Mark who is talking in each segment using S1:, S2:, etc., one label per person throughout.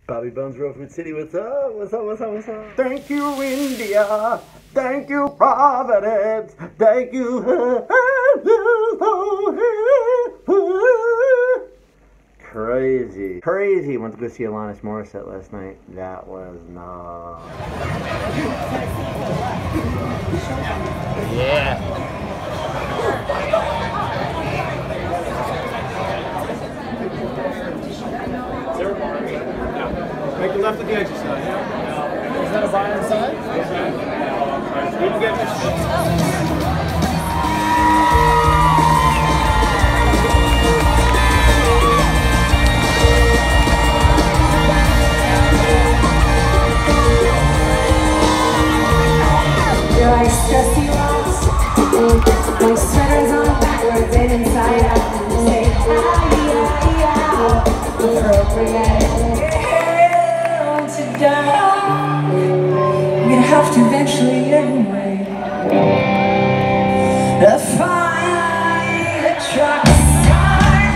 S1: Bobby Bones, Rosewood City, what's up? What's up? What's up? What's up? Thank you, India. Thank you, Providence. Thank you. Crazy. Crazy. Went to go see Alanis Morissette last night. That was not. Yeah.
S2: Make a left at the exit side.
S3: Is that a buy inside?
S2: You can get your
S4: You're like stressy rocks. My sweater's on backwards and inside out. You say, appropriate. To die. I'm gonna have to eventually anyway. Find a truck sign.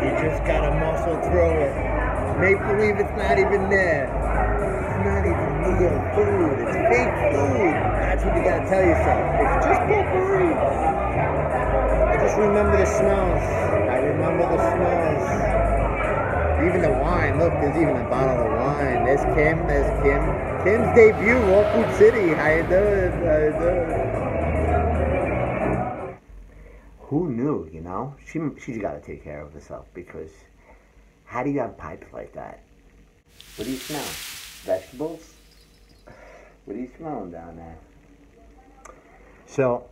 S1: You just gotta muscle through it. Make believe it's not even there. It's not even real food. It's fake food. That's what you gotta tell yourself. It's just potpourri. I just remember the smells. I remember the smells. Even the wine. Look, there's even a bottle of wine. There's Kim. There's Kim. Kim's debut, Rosewood City. How you doing? How you doing? Who knew, you know? She's got to take care of herself, because how do you have pipes like that? What do you smell? Vegetables? What are you smelling down there? So,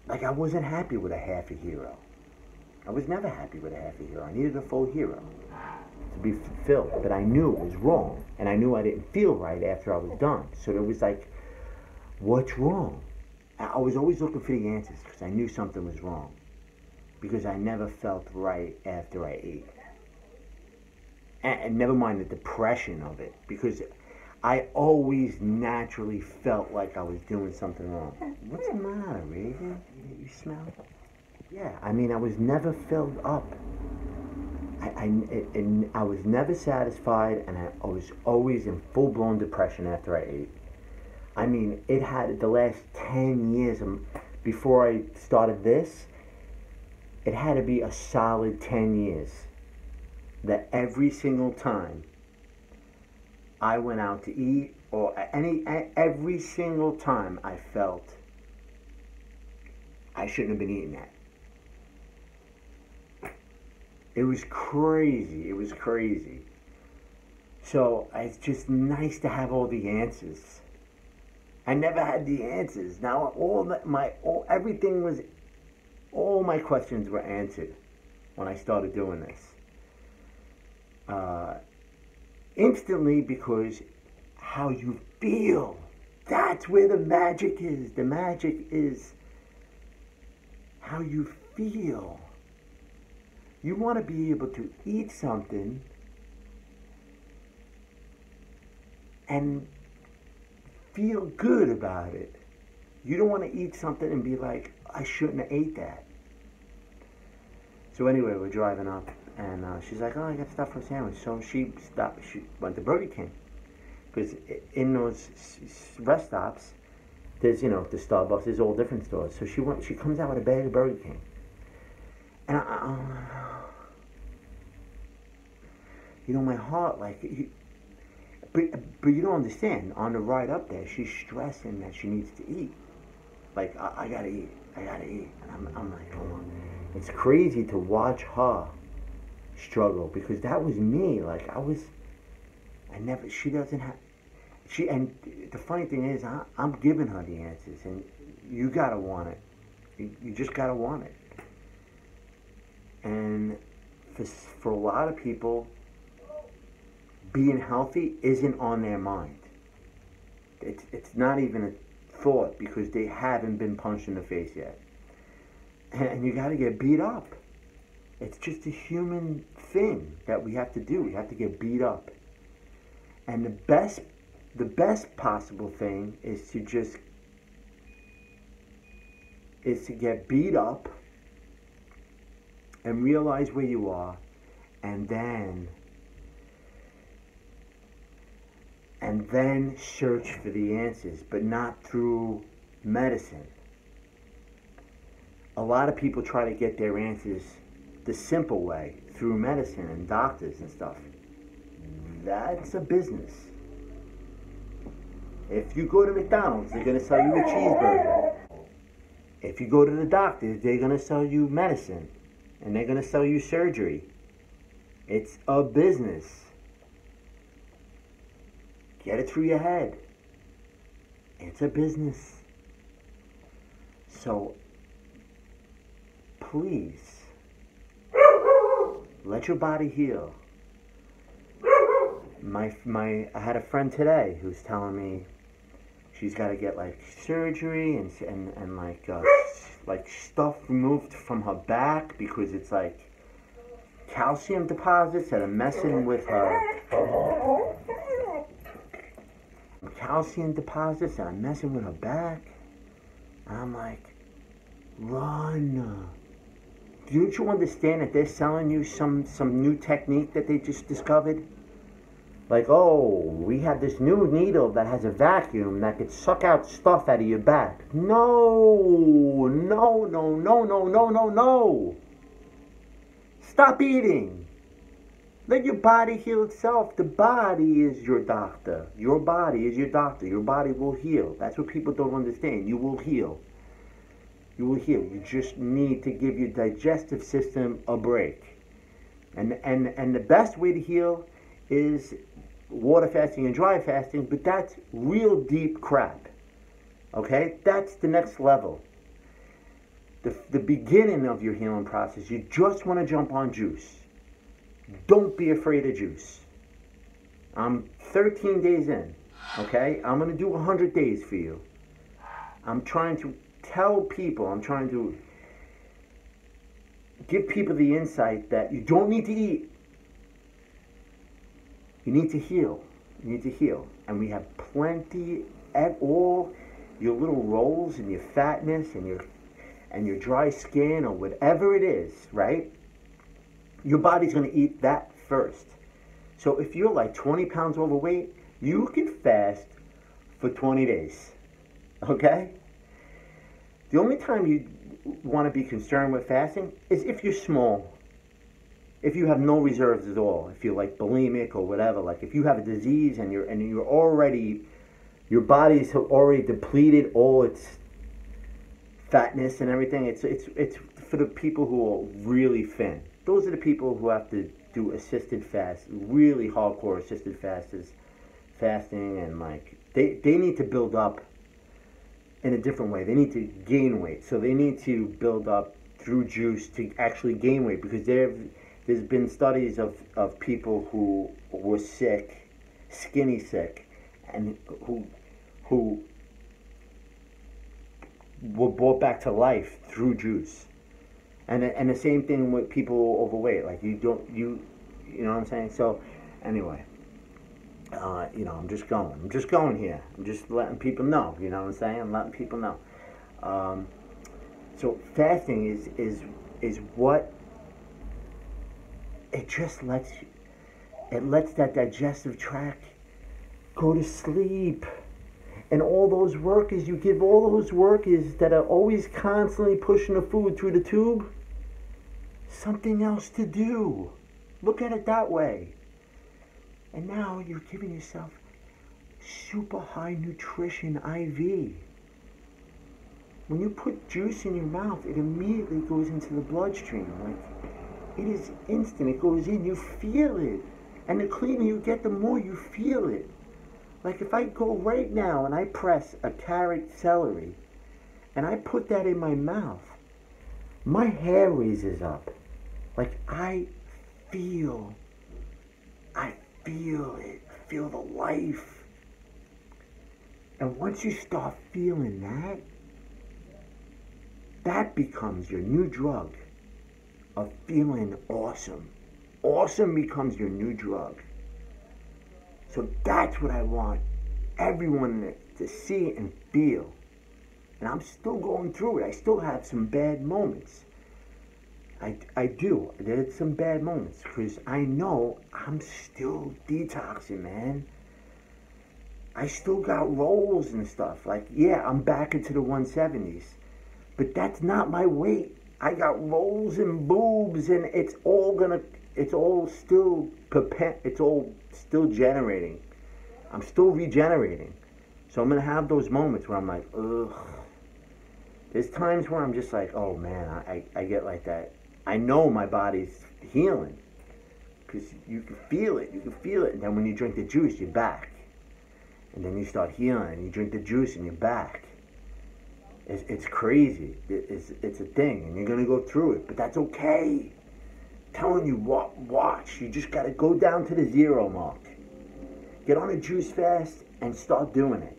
S1: like, I wasn't happy with a half a hero. I was never happy with a half a hero. I needed a full hero to be fulfilled. But I knew it was wrong, and I knew I didn't feel right after I was done. So it was like, what's wrong? I was always looking for the answers, because I knew something was wrong. Because I never felt right after I ate. And never mind the depression of it, because I always naturally felt like I was doing something wrong. What's the matter, Reagan? You smell? Yeah, I mean, I was never filled up. I was never satisfied, and I was always in full-blown depression after I ate. I mean, it had the last 10 years before I started this, it had to be a solid 10 years that every single time I went out to eat, or every single time I felt I shouldn't have been eating that. It was crazy. It was crazy. So it's just nice to have all the answers. I never had the answers. Now all my questions were answered when I started doing this. Instantly, because how you feel, that's where the magic is. The magic is how you feel. You want to be able to eat something and feel good about it. You don't want to eat something and be like, I shouldn't have ate that. So anyway, we're driving up, and she's like, oh, I got stuff for a sandwich. So she went to Burger King, because in those rest stops, there's, the Starbucks, there's all different stores. So she comes out with a bag of Burger King. And my heart, like, but you don't understand. On the ride up there, she's stressing that she needs to eat. Like, I gotta eat. And I'm like, come on. It's crazy to watch her struggle, because that was me. Like, she doesn't have, and the funny thing is, I'm giving her the answers, and you gotta want it. You just gotta want it. And for a lot of people, being healthy isn't on their mind. It's not even a thought, because they haven't been punched in the face yet. And you got to get beat up. It's just a human thing that we have to do. We have to get beat up. And the best possible thing is to get beat up and realize where you are, and then search for the answers, but not through medicine. A lot of people try to get their answers the simple way, through medicine and doctors and stuff. That's a business. If you go to McDonald's, they're going to sell you a cheeseburger. If you go to the doctors, they're going to sell you medicine. And they're going to sell you surgery. It's a business. Get it through your head. It's a business. So, please, let your body heal. I had a friend today who's telling me she's got to get like surgery and like stuff removed from her back because it's like calcium deposits that are messing with her. Calcium deposits that are messing with her back. And I'm like, run. Don't you understand that they're selling you some new technique that they just discovered? Like, oh, we have this new needle that has a vacuum that could suck out stuff out of your back. No, no, no, no, no, no, no, no. Stop eating. Let your body heal itself. The body is your doctor. Your body is your doctor. Your body will heal. That's what people don't understand. You will heal. You will heal. You just need to give your digestive system a break. And the best way to heal is water fasting and dry fasting, but that's real deep crap. Okay? That's the next level. The beginning of your healing process, you just want to jump on juice. Don't be afraid of juice. I'm 13 days in. Okay? I'm going to do 100 days for you. I'm trying to tell people, I'm trying to give people the insight that you don't need to eat. You need to heal. You need to heal. And we have plenty at all your little rolls and your fatness and your dry skin or whatever it is, right? Your body's going to eat that first. So if you're like 20 pounds overweight, you can fast for 20 days. Okay? The only time you want to be concerned with fasting is if you're small. If you have no reserves at all, if you're like bulimic or whatever, like if you have a disease and you're already, your body's already depleted all its fatness and everything. It's for the people who are really thin. Those are the people who have to do assisted fast, really hardcore assisted fasting, and like they need to build up in a different way. They need to gain weight, so they need to build up through juice to actually gain weight, because there's been studies of people who were sick, skinny sick, and who were brought back to life through juice. And the same thing with people overweight. Like you know what I'm saying? So anyway, I'm just going here. I'm just letting people know, you know what I'm saying? I'm letting people know. So fasting is what it just lets that digestive tract go to sleep. And all those workers, you give all those workers that are always constantly pushing the food through the tube something else to do. Look at it that way. And now you're giving yourself super high nutrition IV. When you put juice in your mouth, it immediately goes into the bloodstream. Like, it is instant. It goes in. You feel it. And the cleaner you get, the more you feel it. Like if I go right now and I press a carrot celery and I put that in my mouth, my hair raises up. Like I feel it. Feel the life. And once you start feeling that becomes your new drug. of feeling awesome. Awesome becomes your new drug. So that's what I want everyone to see and feel. And I'm still going through it. I still have some bad moments. I do. There's some bad moments because I know I'm still detoxing, man. I still got rolls and stuff. Like, yeah, I'm back into the 170s. But that's not my weight. I got rolls and boobs, and it's all still generating. I'm still regenerating. So I'm gonna have those moments where I'm like, ugh. There's times where I'm just like, oh man, I get like that. I know my body's healing. Because you can feel it. And then when you drink the juice, you're back. And then you start healing, and you drink the juice, and you're back. It's crazy. It's a thing, and you're gonna go through it, but that's okay. I'm telling you, watch. You just gotta go down to the 0 mark. Get on a juice fast and start doing it.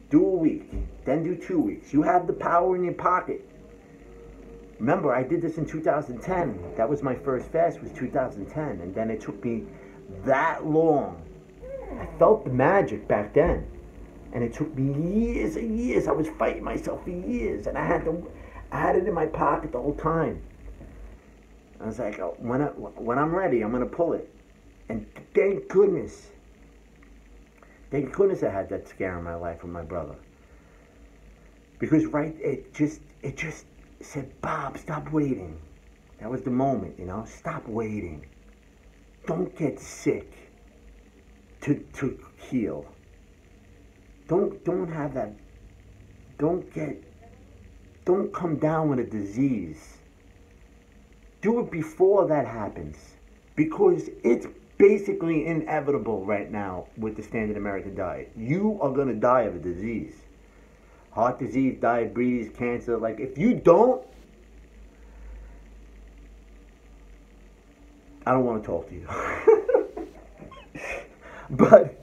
S1: Do a week, then do 2 weeks. You have the power in your pocket. Remember, I did this in 2010. That was my first fast, was 2010, and then it took me that long. I felt the magic back then. And it took me years and years. I was fighting myself for years. And I had it in my pocket the whole time. I was like, oh, when I'm ready, I'm going to pull it. And thank goodness I had that scare in my life with my brother. Because it just said, Bob, stop waiting. That was the moment, you know. Stop waiting. Don't get sick to heal. Don't have that. Don't come down with a disease. Do it before that happens, because it's basically inevitable right now with the standard American diet. You are gonna die of a disease, heart disease, diabetes, cancer. Like, if you don't, I don't want to talk to you. But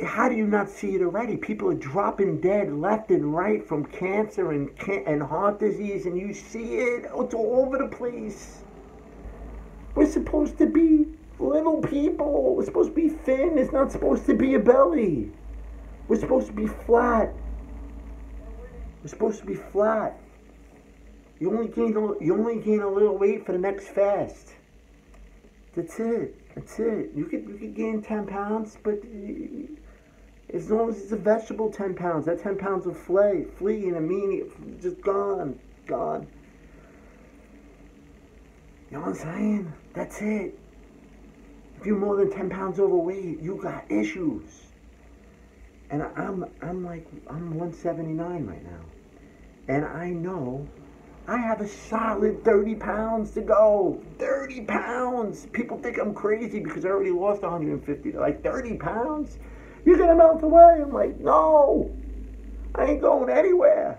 S1: how do you not see it already? People are dropping dead left and right from cancer and heart disease, and you see it. It's all over the place. We're supposed to be little people. We're supposed to be thin. It's not supposed to be a belly. We're supposed to be flat. We're supposed to be flat. You only gain a little weight for the next fast. That's it. You could gain 10 pounds, but as long as it's a vegetable 10 pounds, that 10 pounds will flee in a minute, just gone. You know what I'm saying? That's it. If you're more than 10 pounds overweight, you got issues. And I'm 179 right now. And I know I have a solid 30 pounds to go. 30 pounds. People think I'm crazy because I already lost 150. They're like, 30 pounds? You're going to melt away. I'm like, no. I ain't going anywhere.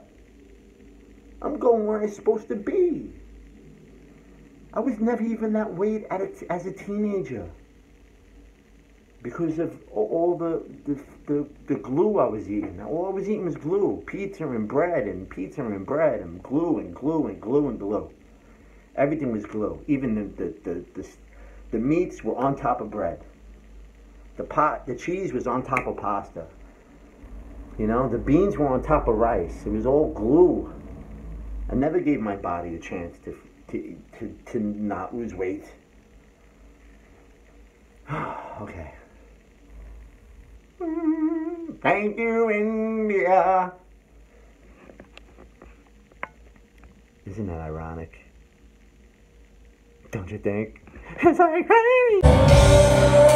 S1: I'm going where I'm supposed to be. I was never even that weight as a teenager. Because of all the glue I was eating. All I was eating was glue. Pizza and bread and glue and glue. Everything was glue. Even the meats were on top of bread. The cheese was on top of pasta. You know, the beans were on top of rice. It was all glue. I never gave my body a chance to not lose weight. Okay. Thank you, India. Isn't that ironic? Don't you think? It's like, hey!